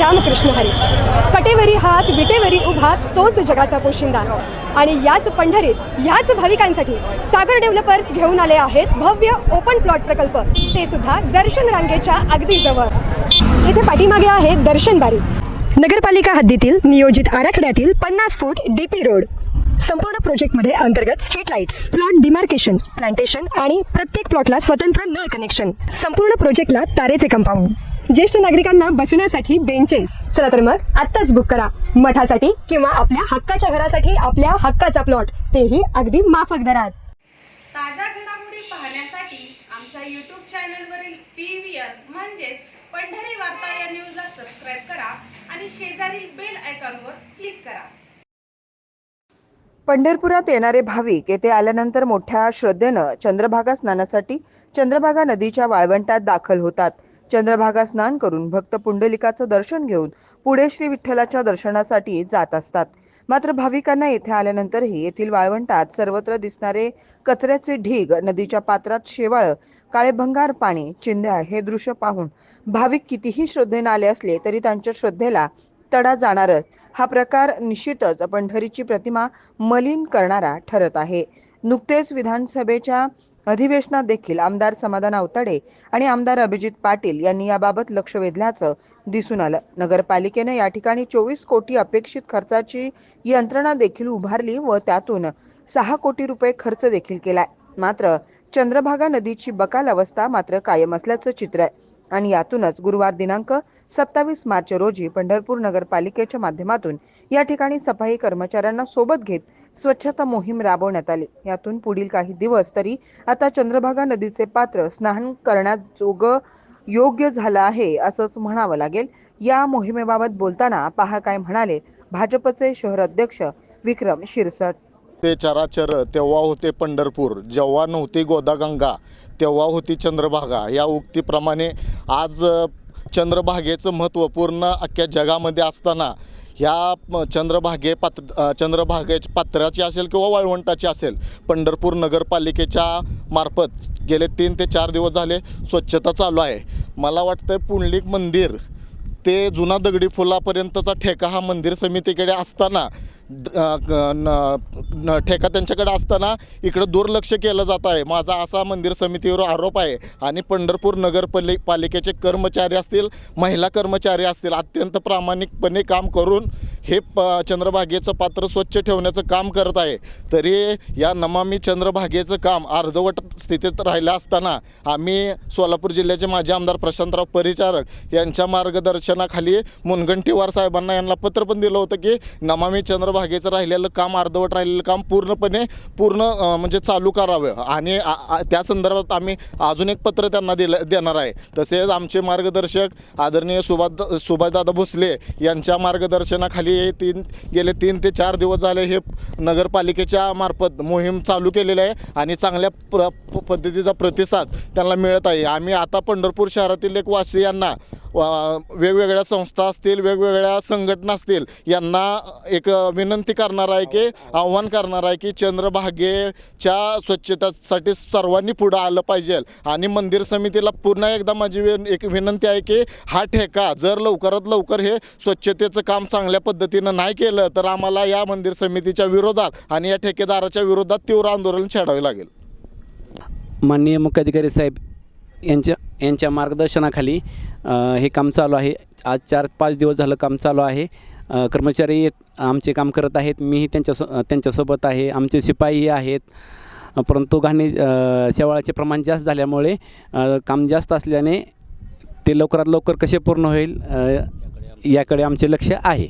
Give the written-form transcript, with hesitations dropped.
रामकृष्ण हरी. कटेवरी हात विटेवरी उभा तोच जगाचा पोशिंदा. आणि याच पंढरीत याच भाविकांसाठी सागर डेव्हलपर्स घेऊन आले आहेत भव्य ओपन प्लॉट प्रकल्प, ते सुद्धा दर्शन रांगेच्या अगदी जवळ. इथे पाठीमागे आहे दर्शन बारी. नगरपालिका हद्दीतील नियोजित आराखड्यातील 50 फूट डीपी रोड. संपूर्ण प्रोजेक्टमध्ये अंतर्गत street lights, plot demarcation, plantation आणि प्रत्येक प्लॉटला स्वतंत्र नळ कनेक्शन. संपूर्ण प्रोजेक्टला तारेचे कंपाऊंड. ज्येष्ठ नागरिकांना बसण्यासाठी बेंचेस. चला तर मग आत्ताच बुक करा मठासाठी किंवा आपल्या हक्काच्या घरासाठी आपल्या हक्काचा प्लॉट, तेही अगदी माफक दरात. ताज्या घडामोडी पाहण्यासाठी आमच्या YouTube चॅनलवरील PVR म्हणजेच पंढरी वार्ता या न्यूजला सबस्क्राईब करा आणि शेजारील बेल आयकॉनवर क्लिक करा. पंढरपुरात येणारे भाविक येथे आल्यानंतर मोठ्या श्रद्धेनं चंद्रभागा स्नानासाठी चंद्रभागा नदीच्या वाळवंटात दाखल होतात. चंद्रभागा स्नान करून भक्त पुंडलिकाचं दर्शन घेऊन पुढे श्री विठ्ठलाच्या दर्शनासाठी जात असतात. मात्र भाविकांना येथे आल्यानंतरही येथील वाळवंटात सर्वत्र दिसणारे कचऱ्याचे ढीग, नदीच्या पात्रात शेवाळ, काळे भंगार पाणी, चिंध्या हे दृश्य पाहून भाविक कितीही श्रद्धेने आले असले तरी त्यांच्या श्रद्धेला तडा जाणारच. हा प्रकार निश्चितच पंढरीची प्रतिमा मलिन करणारा ठरत आहे. नुकतेच विधानसभेच्या अधिवेशनात देखील आमदार समाधान आवताडे आणि आमदार अभिजित पाटील यांनी याबाबत लक्ष वेधल्याचं दिसून आलं. नगरपालिकेने या ठिकाणी 24 कोटी अपेक्षित खर्चाची यंत्रणा देखील उभारली व त्यातून 6 कोटी रुपये खर्च देखील केलाय. मात्र चंद्रभागा नदीची बकाल अवस्था मात्र कायम असल्याचं चित्र आहे. आणि यातूनच गुरुवार दिनांक 27 मार्च रोजी पंढरपूर नगरपालिकेच्या माध्यमातून या ठिकाणी सफाई कर्मचाऱ्यांना सोबत घेत स्वच्छता मोहीम राबवण्यात आली. यातून पुढील काही दिवस तरी आता चंद्रभागा नदीचे पात्र स्नान करण्याजोगं योग्य झालं आहे असंच म्हणावं लागेल. या मोहिमेबाबत बोलताना पहा काय म्हणाले भाजपचे शहर अध्यक्ष विक्रम शिरसट. ते चराचर तेव्हा होते पंढरपूर, जेव्हा नव्हती गोदागंगा तेव्हा होती चंद्रभागा. या उक्तीप्रमाणे आज चंद्रभागेचं महत्त्व पूर्ण अख्ख्या जगामध्ये असताना ह्या चंद्रभागेच्या पात्राची असेल किंवा वाळवंटाची असेल, पंढरपूर नगरपालिकेच्या मार्फत गेले 3 ते 4 दिवस झाले स्वच्छता चालू आहे. मला वाटतं पुंडलिक मंदिर ते जुना दगडी फुलापर्यंतचा ठेका हा मंदिर समितीकडे असताना ठेका त्यांच्याकडे असताना इकडं दुर्लक्ष केलं जात आहे. माझा असा मंदिर समितीवर आरोप आहे. आणि पंढरपूर नगरपालिकेचे कर्मचारी असतील, महिला कर्मचारी असतील, अत्यंत प्रामाणिकपणे काम करून हे चंद्रभागेचं पात्र स्वच्छ ठेवण्याचं काम करत आहे. तरी या नमामि चंद्रभागेचं काम अर्धवट स्थितीत राहिलं असताना आम्ही सोलापूर जिल्ह्याचे माजी आमदार प्रशांतराव परिचारक यांच्या मार्गदर्शनाखाली मुनगंटीवार साहेबांना यांना पत्र पण दिलं होतं की नमामि चंद्रभागेचं राहिलेलं काम, अर्धवट राहिलेलं काम पूर्ण म्हणजे चालू करावं. आणि त्या संदर्भात आम्ही अजून एक पत्र त्यांना देणार आहे. तसेच आमचे मार्गदर्शक आदरणीय सुभाषदादा भोसले यांच्या मार्गदर्शनाखाली गेले 3 ते 4 दिवस झाले हे नगरपालिकेच्या मार्फत मोहीम चालू केलेली आहे आणि चांगल्या पद्धतीचा प्रतिसाद त्यांना मिळत आहे. आम्ही आता पंढरपूर शहरातील एक वासियांना, वेगवेगळ्या संस्था असतील, वेगवेगळ्या संघटना असतील, यांना एक विनंती करणार आहे की आव्हान करणार आहे की चंद्रभागेच्या स्वच्छतेसाठी सर्वांनी पुढं आलं पाहिजे. आणि मंदिर समितीला पुन्हा एकदा माझी एक विनंती आहे की हा ठेका जर लवकरात लवकर हे स्वच्छतेचं काम चांगल्या पद्धतीनं नाही केलं तर आम्हाला या मंदिर समितीच्या विरोधात आणि या ठेकेदाराच्या विरोधात तीव्र आंदोलन छेडावे लागेल. माननीय मुख्याधिकारी साहेब यांच्या मार्गदर्शनाखाली हे काम चालू आहे. आज 4-5 दिवस झालं काम चालू आहे. कर्मचारी आमचे काम करत आहेत. मीही त्यांच्यासोबत आहे. आमचे शिपाईही आहेत. परंतु शेवाळाचे प्रमाण जास्त झाल्यामुळे काम जास्त असल्याने ते लवकरात लवकर कसे पूर्ण होईल याकडे आमचे लक्ष आहे.